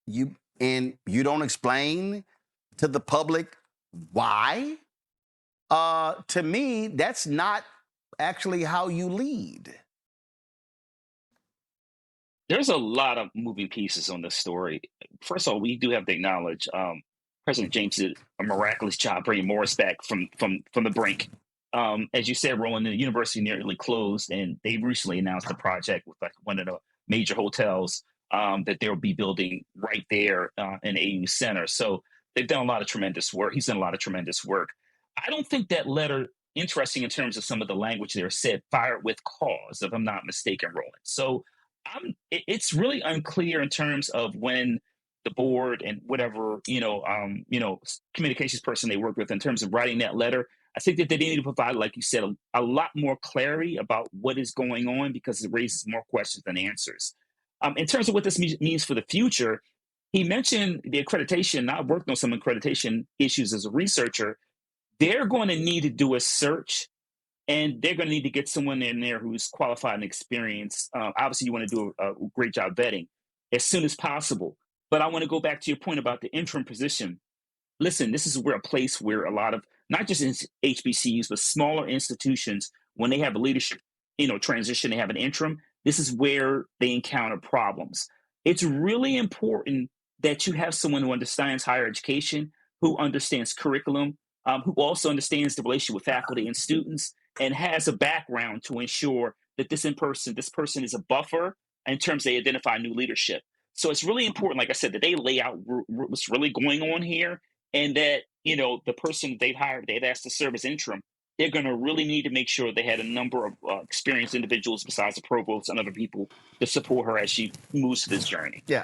you don't explain to the public why, to me, that's not actually how you lead. There's a lot of moving pieces on this story. First of all, we do have to acknowledge President James did a miraculous job bringing Morris back from the brink. As you said, Roland, the university nearly closed, and they recently announced a project with like one of the major hotels that they'll be building right there in AU Center. So they've done a lot of tremendous work. He's done a lot of tremendous work. I don't think that letter, interesting in terms of some of the language there, said fired with cause, if I'm not mistaken, Roland. So it's really unclear in terms of when the board and whatever communications person they work with in terms of writing that letter. I think that they need to provide, like you said, a lot more clarity about what is going on because it raises more questions than answers. In terms of what this means for the future, he mentioned the accreditation. I worked on some accreditation issues as a researcher. They're going to need to do a search, and they're going to need to get someone in there who's qualified and experienced. Obviously, you want to do a great job vetting as soon as possible. But I want to go back to your point about the interim position. Listen, this is where a place where a lot of not just in HBCUs but smaller institutions, when they have a leadership, transition, they have an interim. This is where they encounter problems. It's really important that you have someone who understands higher education, who understands curriculum, who also understands the relationship with faculty and students, and has a background to ensure that this person is a buffer in terms they identify new leadership. So it's really important, like I said, that they lay out what's really going on here, and that the person they've hired, they've asked to serve as interim. They're going to really need to make sure they had a number of experienced individuals besides the provost and other people to support her as she moves to this journey. Yeah,